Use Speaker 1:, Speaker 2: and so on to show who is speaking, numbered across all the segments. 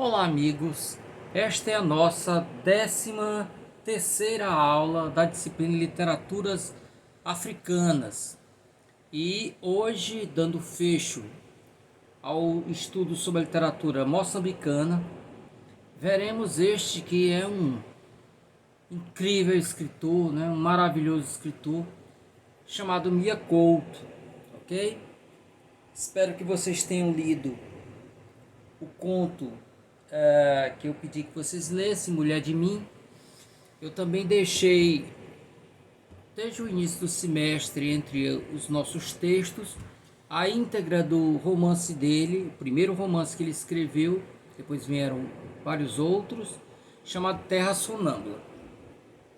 Speaker 1: Olá, amigos. Esta é a nossa 13ª aula da disciplina Literaturas Africanas. E hoje, dando fecho ao estudo sobre a literatura moçambicana, veremos este que é um incrível escritor, né? Um maravilhoso escritor, chamado Mia Couto, ok? Espero que vocês tenham lido o conto que eu pedi que vocês lessem, Mulher de Mim. Eu também deixei, desde o início do semestre, entre os nossos textos, a íntegra do romance dele, o primeiro romance que ele escreveu, depois vieram vários outros, chamado Terra Sonâmbula.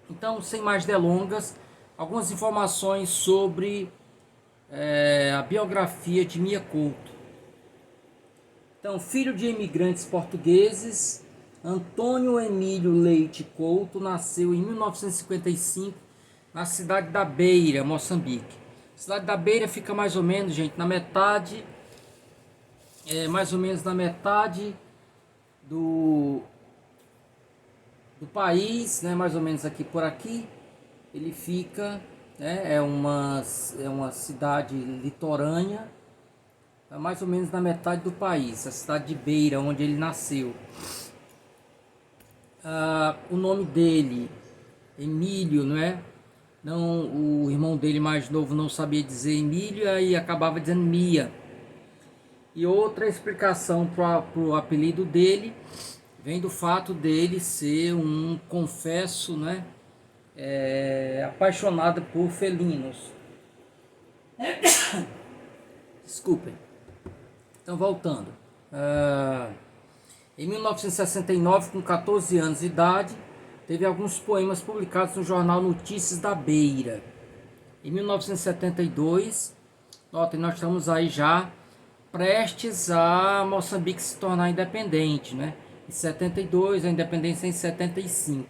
Speaker 1: Então, sem mais delongas, algumas informações sobre a biografia de Mia Couto. Então, filho de imigrantes portugueses, Antônio Emílio Leite Couto nasceu em 1955 na cidade da Beira, Moçambique. A cidade da Beira fica mais ou menos, gente, na metade, mais ou menos na metade do país, né? Mais ou menos aqui por aqui. Ele fica, né? É uma cidade litorânea, mais ou menos na metade do país, a cidade de Beira, onde ele nasceu. O nome dele, Emílio, não é? Não, o irmão dele mais novo não sabia dizer Emílio e acabava dizendo Mia. E outra explicação para o apelido dele vem do fato dele ser um confesso, né? Apaixonado por felinos. Desculpem. Então, voltando. Em 1969, com 14 anos de idade, teve alguns poemas publicados no jornal Notícias da Beira. Em 1972, notem, nós estamos aí já prestes a Moçambique se tornar independente, né? Em 72, a independência em 75.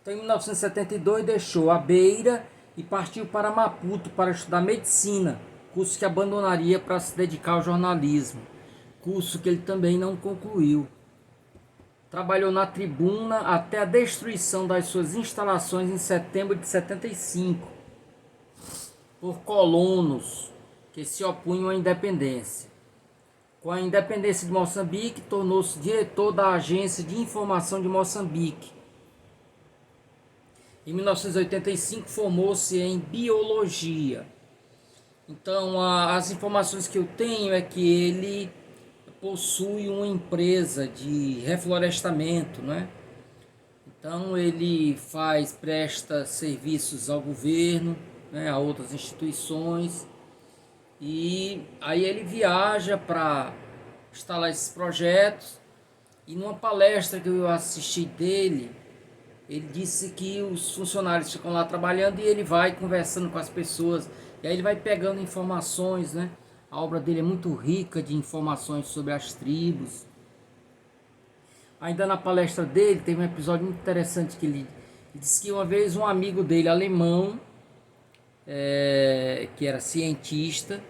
Speaker 1: Então, em 1972, deixou a Beira e partiu para Maputo para estudar medicina, curso que abandonaria para se dedicar ao jornalismo, curso que ele também não concluiu. Trabalhou na Tribuna até a destruição das suas instalações em setembro de 75, por colonos que se opunham à independência. Com a independência de Moçambique, tornou-se diretor da Agência de Informação de Moçambique. Em 1985, formou-se em Biologia. Então, as informações que eu tenho é que ele possui uma empresa de reflorestamento, né? Então, ele presta serviços ao governo, né, a outras instituições, e aí ele viaja para instalar esses projetos. E numa palestra que eu assisti dele, ele disse que os funcionários ficam lá trabalhando e ele vai conversando com as pessoas. E aí ele vai pegando informações, né? A obra dele é muito rica de informações sobre as tribos. Ainda na palestra dele, tem um episódio muito interessante que ele disse que uma vez um amigo dele, alemão, que era cientista,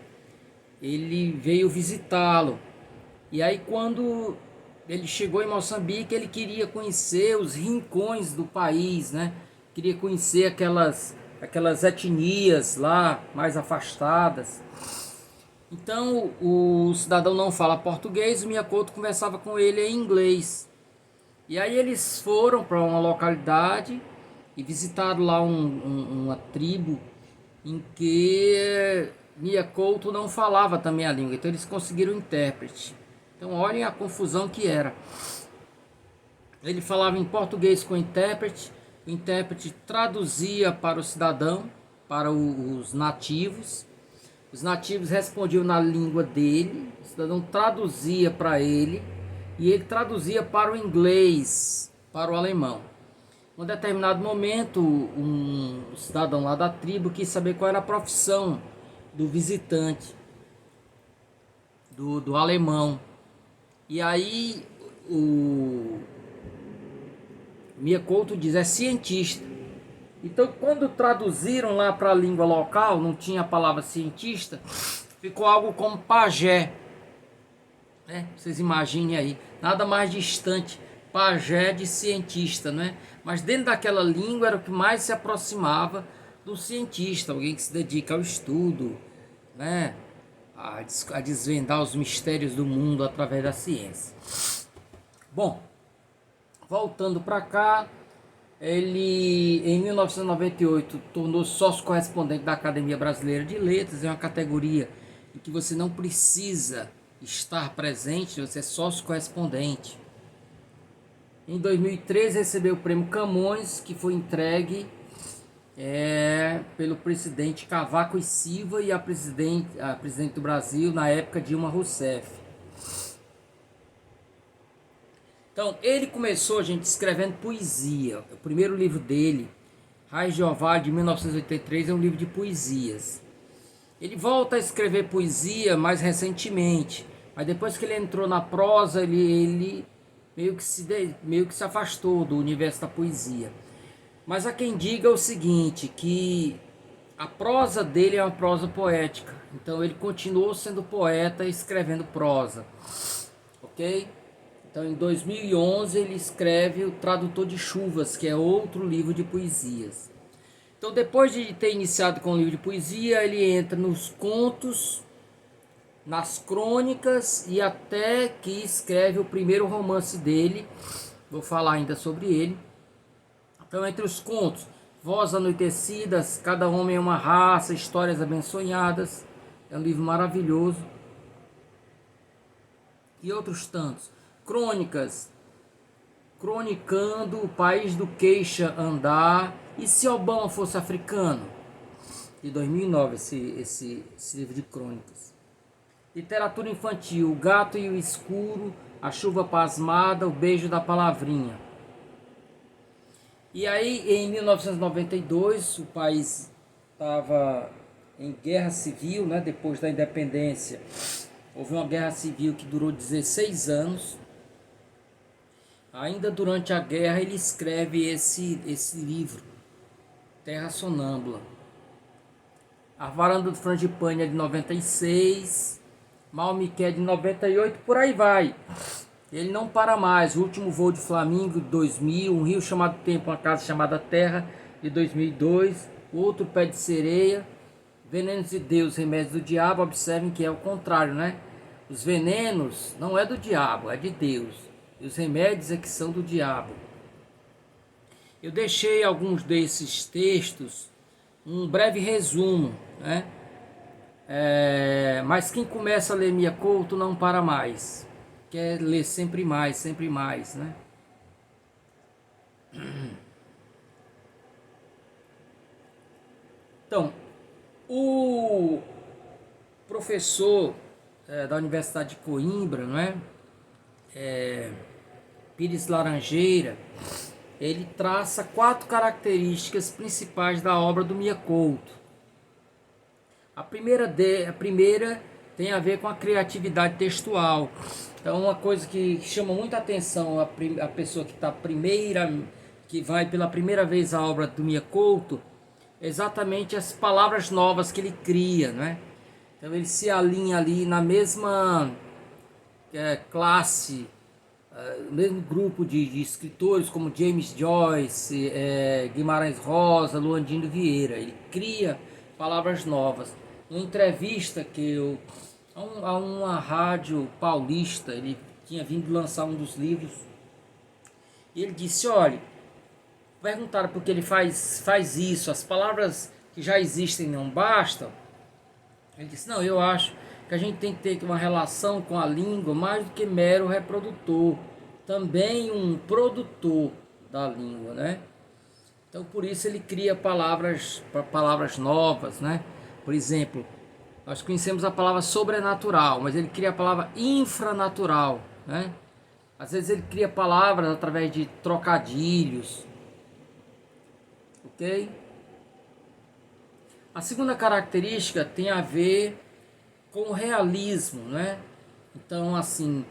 Speaker 1: ele veio visitá-lo. E aí quando ele chegou em Moçambique, ele queria conhecer os rincões do país, né? Queria conhecer aquelas etnias lá mais afastadas. Então o cidadão não fala português, o Mia Couto conversava com ele em inglês. E aí eles foram para uma localidade e visitaram lá uma tribo em que Mia Couto não falava também a língua. Então eles conseguiram um intérprete. Então olhem a confusão que era. Ele falava em português com o intérprete traduzia para o cidadão, para os nativos. Os nativos respondiam na língua dele, o cidadão traduzia para ele e ele traduzia para o inglês, para o alemão. Em um determinado momento, um cidadão lá da tribo quis saber qual era a profissão do visitante, do alemão. E aí o Mia Couto diz, é cientista. Então, quando traduziram lá para a língua local, não tinha a palavra cientista, ficou algo como pajé. né? Vocês imaginem aí, nada mais distante, pajé de cientista, né? Mas dentro daquela língua era o que mais se aproximava do cientista, alguém que se dedica ao estudo, né? A desvendar os mistérios do mundo através da ciência. Bom, voltando para cá, ele em 1998 tornou-se sócio correspondente da Academia Brasileira de Letras, é uma categoria em que você não precisa estar presente, você é sócio correspondente. Em 2013 recebeu o prêmio Camões, que foi entregue pelo presidente Cavaco e Silva e a presidente do Brasil na época, Dilma Rousseff. Então, ele começou, gente, escrevendo poesia. O primeiro livro dele, Raiz de Orvalho, de 1983, é um livro de poesias. Ele volta a escrever poesia mais recentemente, mas depois que ele entrou na prosa, ele meio que se afastou do universo da poesia. Mas há quem diga o seguinte, que a prosa dele é uma prosa poética. Então ele continuou sendo poeta e escrevendo prosa. Ok? Então em 2011 ele escreve O Tradutor de Chuvas, que é outro livro de poesias. Então depois de ter iniciado com o livro de poesia, ele entra nos contos, nas crônicas e até que escreve o primeiro romance dele. Vou falar ainda sobre ele. Então entre os contos, Vozes Anoitecidas, Cada Homem é uma Raça, Histórias Abençonhadas, é um livro maravilhoso. E outros tantos. Crônicas, Cronicando o País do Queixa Andar, e Se Obama Fosse Africano, de 2009, esse livro de crônicas. Literatura infantil, O Gato e o Escuro, A Chuva Pasmada, O Beijo da Palavrinha. E aí, em 1992, o país estava em guerra civil, né? Depois da independência, houve uma guerra civil que durou 16 anos. Ainda durante a guerra, ele escreve esse livro, Terra Sonâmbula. A Varanda do Frangipane é de 96, Mal Me Quer de 98, por aí vai. Ele não para mais. O Último Voo de Flamingo, de 2000, Um Rio Chamado Tempo, Uma Casa Chamada Terra, de 2002, Outro Pé de Sereia, Venenos de Deus, Remédios do Diabo. Observem que é o contrário, né? Os venenos não é do diabo, é de Deus. E os remédios é que são do diabo. Eu deixei alguns desses textos, um breve resumo, né? Mas quem começa a ler Mia Couto não para mais. Quer ler sempre mais, né? Então, o professor da Universidade de Coimbra, não é? Pires Laranjeira, ele traça 4 características principais da obra do Mia Couto. A primeira tem a ver com a criatividade textual. Então, uma coisa que chama muita atenção a pessoa que vai pela primeira vez à obra do Mia Couto, é exatamente as palavras novas que ele cria, né? Então ele se alinha ali na mesma classe, mesmo grupo de escritores como James Joyce, Guimarães Rosa, Luandino Vieira. Ele cria palavras novas. Uma entrevista a uma rádio paulista, ele tinha vindo lançar um dos livros, e ele disse, olha, perguntaram por que ele faz isso, as palavras que já existem não bastam. Ele disse, não, eu acho que a gente tem que ter uma relação com a língua mais do que mero reprodutor, também um produtor da língua, né? Então por isso ele cria palavras novas, né? Por exemplo, nós conhecemos a palavra sobrenatural, mas ele cria a palavra infranatural, né? Às vezes ele cria palavras através de trocadilhos, ok? A segunda característica tem a ver com o realismo, né? Então, assim,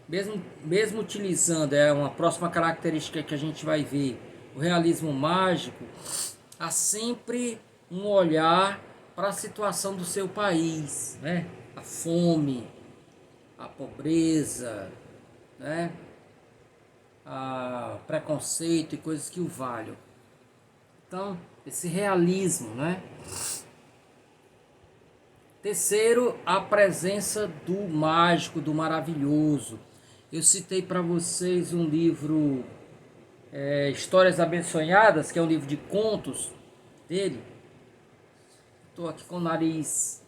Speaker 1: mesmo utilizando, uma próxima característica que a gente vai ver, o realismo mágico, há sempre um olhar para a situação do seu país, né? A fome, a pobreza, né? A preconceito e coisas que o valham. Então, esse realismo, né? Terceiro, a presença do mágico, do maravilhoso. Eu citei para vocês um livro, Histórias Abençonhadas, que é um livro de contos dele. Estou aqui com o nariz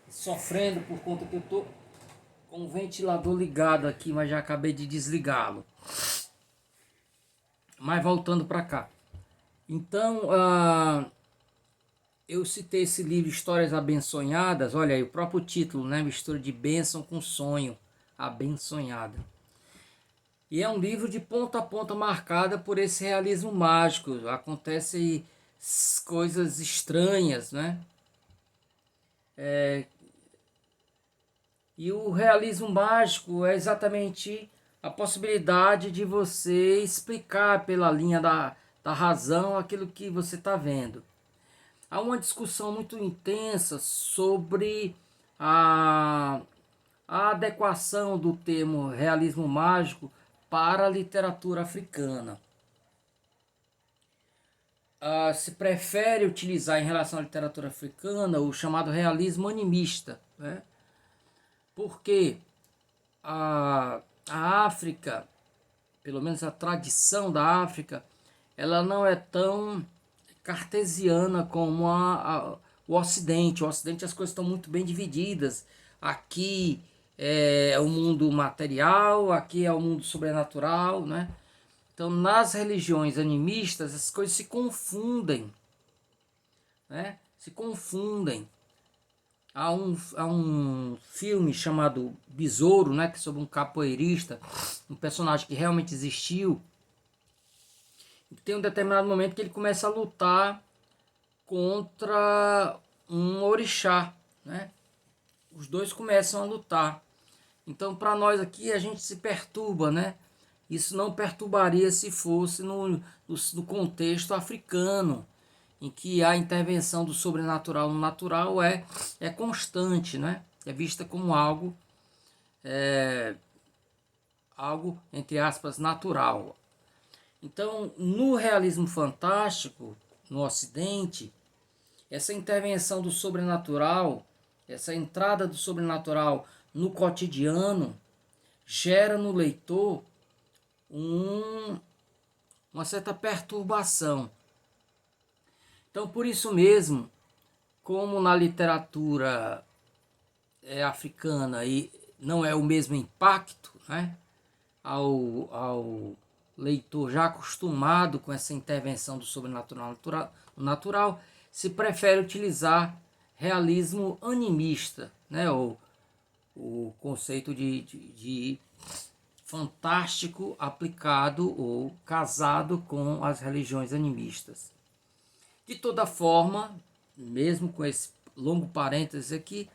Speaker 1: sofrendo por conta que eu estou com o ventilador ligado aqui, mas já acabei de desligá-lo. Mas voltando para cá. Então, eu citei esse livro Histórias Abençonhadas. Olha aí, o próprio título, né? Mistura de bênção com sonho. Abençonhada. E é um livro de ponta a ponta marcada por esse realismo mágico. Acontecem coisas estranhas, né? E o realismo mágico é exatamente a possibilidade de você explicar pela linha da razão aquilo que você está vendo. Há uma discussão muito intensa sobre a, a adequação do termo realismo mágico para a literatura africana. Se prefere utilizar em relação à literatura africana o chamado realismo animista, né? Porque a África, pelo menos a tradição da África, ela não é tão cartesiana como o Ocidente. O Ocidente as coisas estão muito bem divididas. Aqui é o mundo material, aqui é o mundo sobrenatural, né? Então, nas religiões animistas, as coisas se confundem, né? Se confundem. Há um filme chamado Besouro, né? Que é sobre um capoeirista, um personagem que realmente existiu. Tem um determinado momento que ele começa a lutar contra um orixá, né? Os dois começam a lutar. Então, para nós aqui, a gente se perturba, né? Isso não perturbaria se fosse no contexto africano, em que a intervenção do sobrenatural no natural é constante, né? É vista como algo, entre aspas, natural. Então, no realismo fantástico, no Ocidente, essa intervenção do sobrenatural, essa entrada do sobrenatural no cotidiano, gera no leitor uma certa perturbação. Então, por isso mesmo, como na literatura africana e não é o mesmo impacto, né, ao leitor já acostumado com essa intervenção do sobrenatural natural, se prefere utilizar realismo animista, né, ou o conceito de fantástico aplicado ou casado com as religiões animistas. De toda forma, mesmo com esse longo parênteses aqui,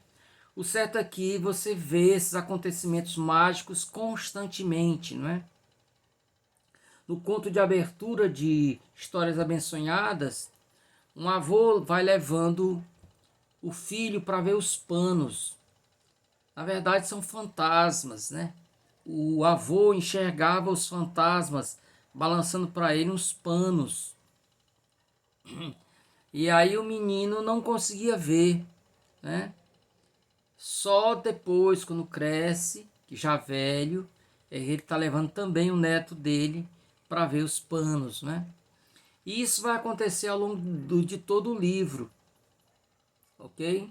Speaker 1: o certo é que você vê esses acontecimentos mágicos constantemente, não é? No conto de abertura de Histórias Abençonhadas, um avô vai levando o filho para ver os panos. Na verdade, são fantasmas, né? O avô enxergava os fantasmas balançando para ele uns panos. E aí o menino não conseguia ver, né? Só depois, quando cresce, que já velho, ele está levando também o neto dele para ver os panos, né? E isso vai acontecer ao longo de todo o livro, ok?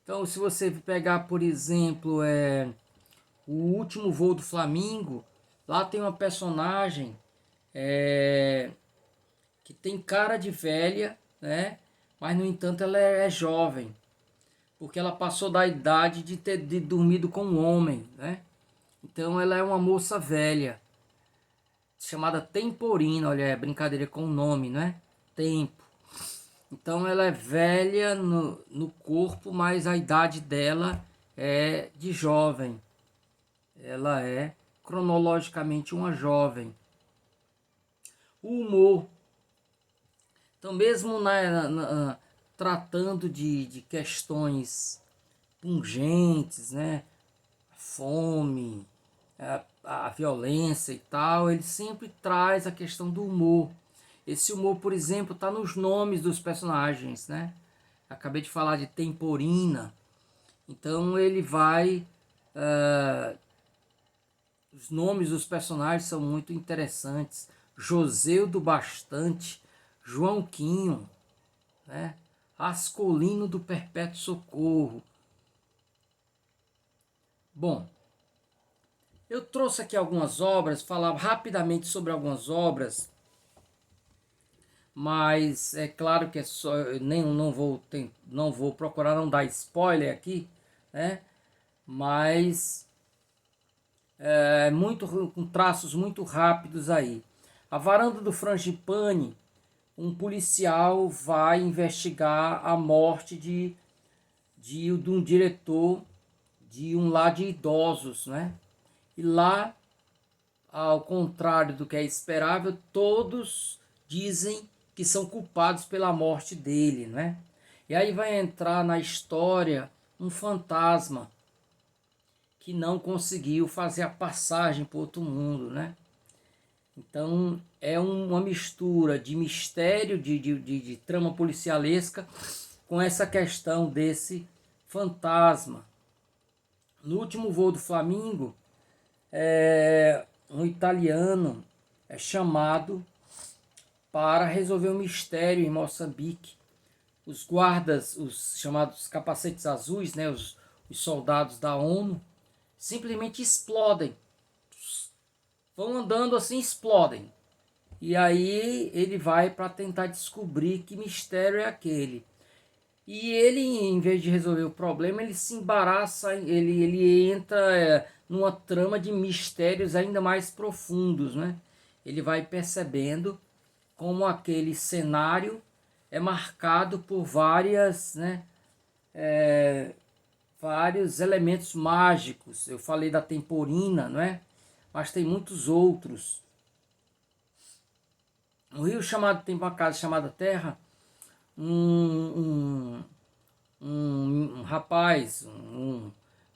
Speaker 1: Então, se você pegar, por exemplo, o último voo do Flamingo, lá tem uma personagem que tem cara de velha, né? Mas, no entanto, ela é jovem, porque ela passou da idade de ter dormido com um homem, né? Então, ela é uma moça velha, chamada Temporina. Olha, é brincadeira com o nome, né? Tempo. Então, ela é velha no corpo, mas a idade dela é de jovem. Ela é cronologicamente uma jovem. O humor. Então, mesmo tratando de questões pungentes, né? fome, a violência e tal, ele sempre traz a questão do humor. Esse humor, por exemplo, está nos nomes dos personagens, né? Acabei de falar de Temporina, então ele vai... os nomes dos personagens são muito interessantes. Joseu do Bastante, João Quinho, né? Ascolino do Perpétuo Socorro. Bom, eu trouxe aqui algumas obras, falar rapidamente sobre algumas obras, mas é claro que é só, eu nem não vou procurar não dar spoiler aqui, né? Mas muito com traços muito rápidos aí. A Varanda do Frangipane, um policial vai investigar a morte de um diretor de um lar de idosos, né? E lá, ao contrário do que é esperável, todos dizem que são culpados pela morte dele, né? E aí vai entrar na história um fantasma que não conseguiu fazer a passagem para outro mundo, né? Então é uma mistura de mistério, de trama policialesca com essa questão desse fantasma. No último voo do Flamingo, um italiano é chamado para resolver um mistério em Moçambique. Os guardas, os chamados capacetes azuis, né, os soldados da ONU, simplesmente explodem. Vão andando assim, explodem. E aí ele vai para tentar descobrir que mistério é aquele. E ele, em vez de resolver o problema, ele se embaraça, ele entra numa trama de mistérios ainda mais profundos, né? Ele vai percebendo como aquele cenário é marcado por várias, né, vários elementos mágicos. Eu falei da temporina, não é? Mas tem muitos outros. Um rio chamado tem uma casa chamada Terra, um, um rapaz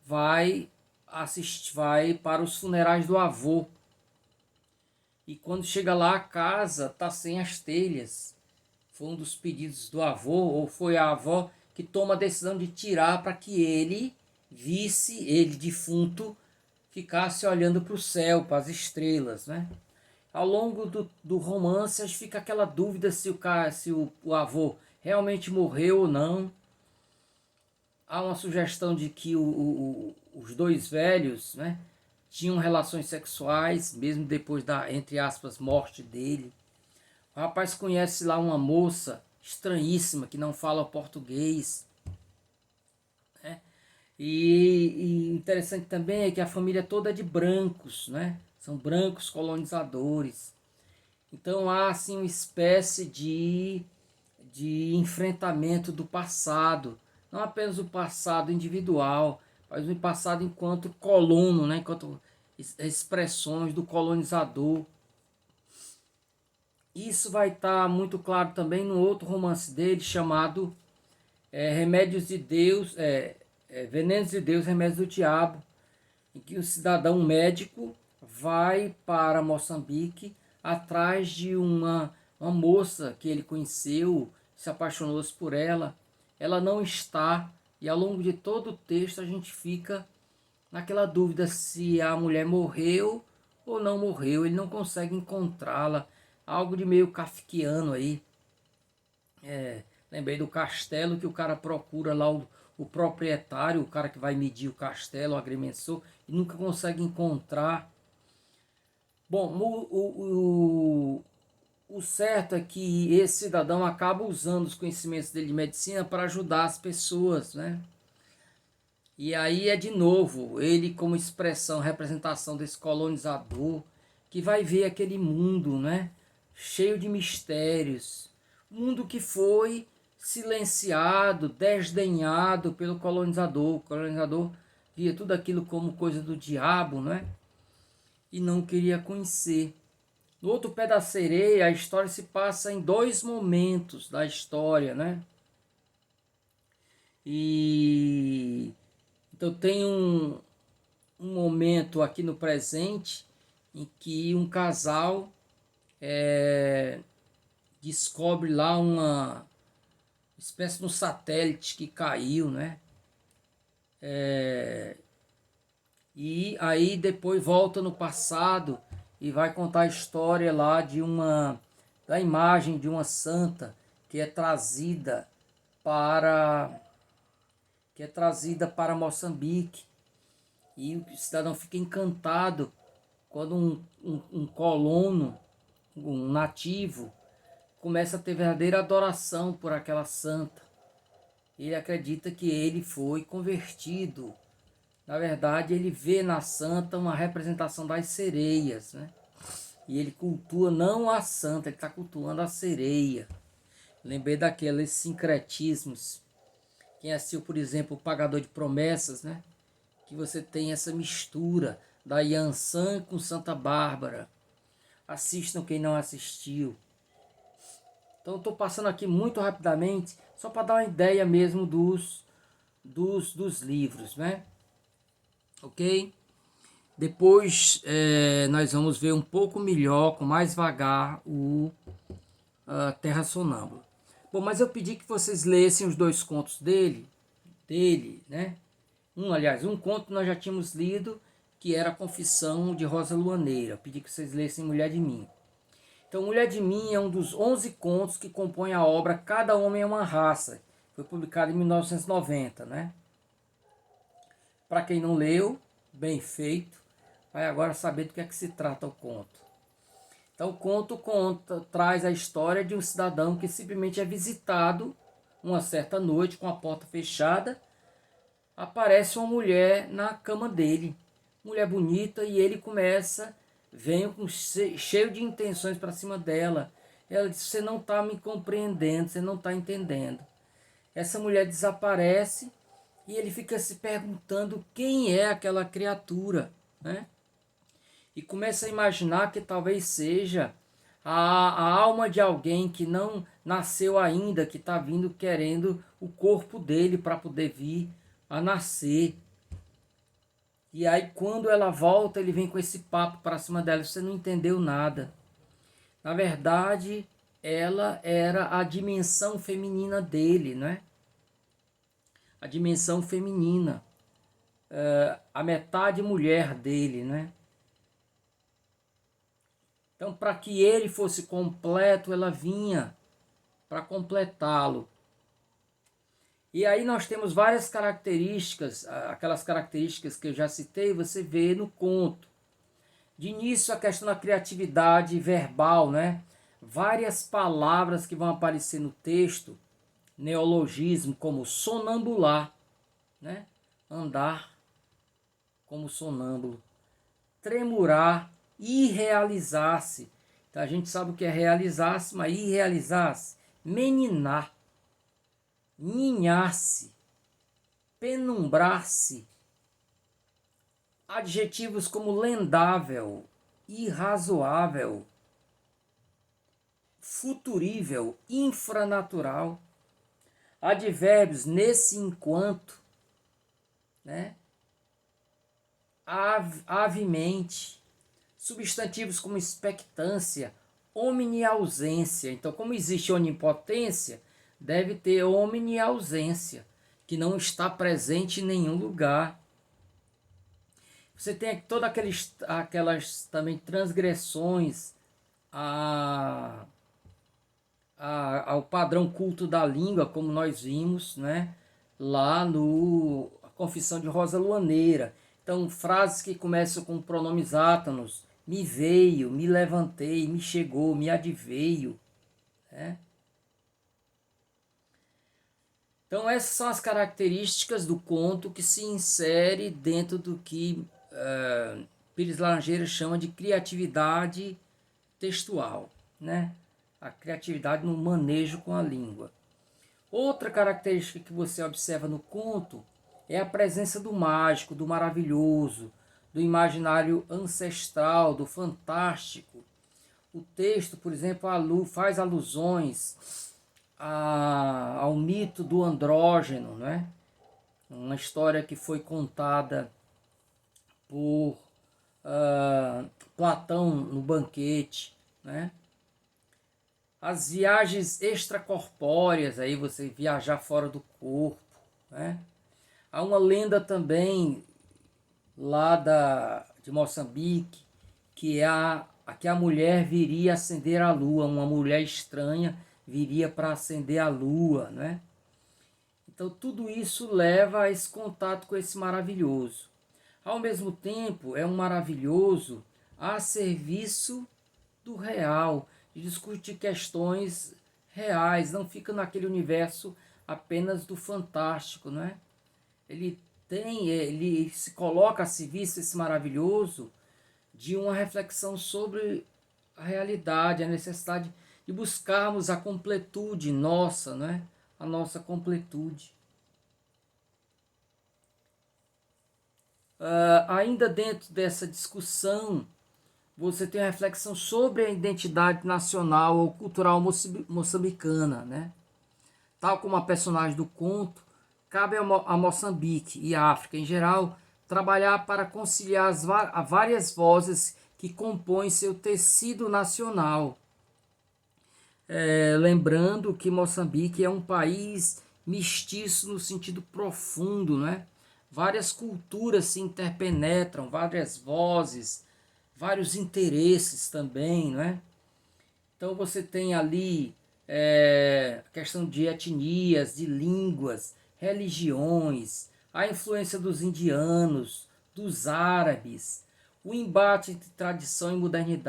Speaker 1: vai assistir, vai para os funerais do avô. E quando chega lá, a casa está sem as telhas. Foi um dos pedidos do avô, ou foi a avó que toma a decisão de tirar para que ele visse, ele defunto, ficasse olhando para o céu, para as estrelas, né? Ao longo do romance, fica aquela dúvida se o avô realmente morreu ou não. Há uma sugestão de que os dois velhos, né, tinham relações sexuais, mesmo depois da, entre aspas, morte dele. O rapaz conhece lá uma moça estranhíssima que não fala português, né? E interessante também é que a família toda é de brancos, né? São brancos colonizadores. Então há assim uma espécie de enfrentamento do passado, não apenas o passado individual, mas o passado enquanto colono, né? Enquanto expressões do colonizador. Isso vai estar muito claro também no outro romance dele chamado Remédios de Deus, Venenos de Deus, Remédios do Diabo, em que o cidadão médico vai para Moçambique atrás de uma moça que ele conheceu, se apaixonou por ela. Ela não está, e ao longo de todo o texto a gente fica naquela dúvida se a mulher morreu ou não morreu. Ele não consegue encontrá-la. Algo de meio kafkiano aí. Lembrei do castelo que o cara procura lá o proprietário, o cara que vai medir o castelo, o agrimensor, e nunca consegue encontrar. Bom, o certo é que esse cidadão acaba usando os conhecimentos dele de medicina para ajudar as pessoas, né? E aí é de novo ele como expressão, representação desse colonizador que vai ver aquele mundo, né? Cheio de mistérios. Mundo que foi silenciado, desdenhado pelo colonizador. O colonizador via tudo aquilo como coisa do diabo, né? E não queria conhecer. No outro pé da sereia, a história se passa em dois momentos da história, né? E então tem um momento aqui no presente em que um casal descobre lá uma espécie de um satélite que caiu, né? E aí depois volta no passado e vai contar a história lá da imagem de uma santa que é para para Moçambique. E o cidadão fica encantado quando um colono, um nativo, começa a ter verdadeira adoração por aquela santa. Ele acredita que ele foi convertido. Na verdade, ele vê na santa uma representação das sereias, né? E ele cultua não a santa, ele está cultuando a sereia. Lembrei daqueles sincretismos. Quem assistiu, por exemplo, o Pagador de Promessas, né? Que você tem essa mistura da Yansan com Santa Bárbara. Assistam quem não assistiu. Então, estou passando aqui muito rapidamente, só para dar uma ideia mesmo dos livros, né? Ok? Depois nós vamos ver um pouco melhor, com mais vagar, o Terra Sonâmbula. Bom, mas eu pedi que vocês lessem os dois contos dele, né? Aliás, um conto nós já tínhamos lido, que era a Confissão de Rosa Luaneira. Eu pedi que vocês lessem Mulher de Mim. Então, Mulher de Mim é um dos 11 contos que compõem a obra Cada Homem é uma Raça. Foi publicado em 1990, né? Para quem não leu, bem feito, vai agora saber do que é que se trata o conto. Então, o conto traz a história de um cidadão que simplesmente é visitado uma certa noite com a porta fechada. Aparece uma mulher na cama dele, mulher bonita, e ele vem cheio de intenções para cima dela. Ela diz: você não está me compreendendo, você não está entendendo. Essa mulher desaparece e ele fica se perguntando quem é aquela criatura, né? E começa a imaginar que talvez seja a alma de alguém que não nasceu ainda, que está vindo querendo o corpo dele para poder vir a nascer. E aí quando ela volta, ele vem com esse papo para cima dela: você não entendeu nada. Na verdade, ela era a dimensão feminina dele, né? A dimensão feminina, a metade mulher dele, né? Então, para que ele fosse completo, ela vinha para completá-lo. E aí nós temos várias características, aquelas características que eu já citei, você vê no conto. De início, a questão da criatividade verbal, né? Várias palavras que vão aparecer no texto, neologismo, como sonambular, né? Andar como sonâmbulo, tremurar, irrealizar-se. Então a gente sabe o que é realizar-se, mas irrealizar-se, meninar, ninhar-se, penumbrar-se. Adjetivos como lendável, irrazoável, futurível, infranatural. Advérbios nesse enquanto, né? Avemente. Substantivos como expectância, omniausência. Então, como existe onipotência, deve ter omniausência, que não está presente em nenhum lugar. Você tem todas aquelas também transgressões ao padrão culto da língua, como nós vimos, né, lá no a Confissão de Rosa Luaneira. Então, frases que começam com pronomes átonos: me veio, me levantei, me chegou, me adveio, né? Então, essas são as características do conto que se insere dentro do que Pires Laranjeira chama de criatividade textual, né? A criatividade no manejo com a língua. Outra característica que você observa no conto é a presença do mágico, do maravilhoso, do imaginário ancestral, do fantástico. O texto, por exemplo, faz alusões ao mito do andrógeno, né? Uma história que foi contada por Platão no Banquete, né? As viagens extracorpóreas, aí você viajar fora do corpo, né? Há uma lenda também lá de Moçambique que a mulher viria acender a lua, uma mulher estranha viria para acender a lua, né? Então tudo isso leva a esse contato com esse maravilhoso. Ao mesmo tempo, é um maravilhoso a serviço do real, de discutir questões reais, não fica naquele universo apenas do fantástico, né? Ele se coloca a serviço, esse maravilhoso, de uma reflexão sobre a realidade, a necessidade de buscarmos a completude nossa, né? A nossa completude. Ainda dentro dessa discussão, você tem a reflexão sobre a identidade nacional ou cultural moçambicana, né? Tal como a personagem do conto, cabe a Moçambique e à África em geral trabalhar para conciliar as várias vozes que compõem seu tecido nacional. Lembrando que Moçambique é um país mestiço no sentido profundo, né? Várias culturas se interpenetram, várias vozes, vários interesses também, né? Então você tem ali a questão de etnias, de línguas, religiões, a influência dos indianos, dos árabes, o embate entre tradição e modernidade.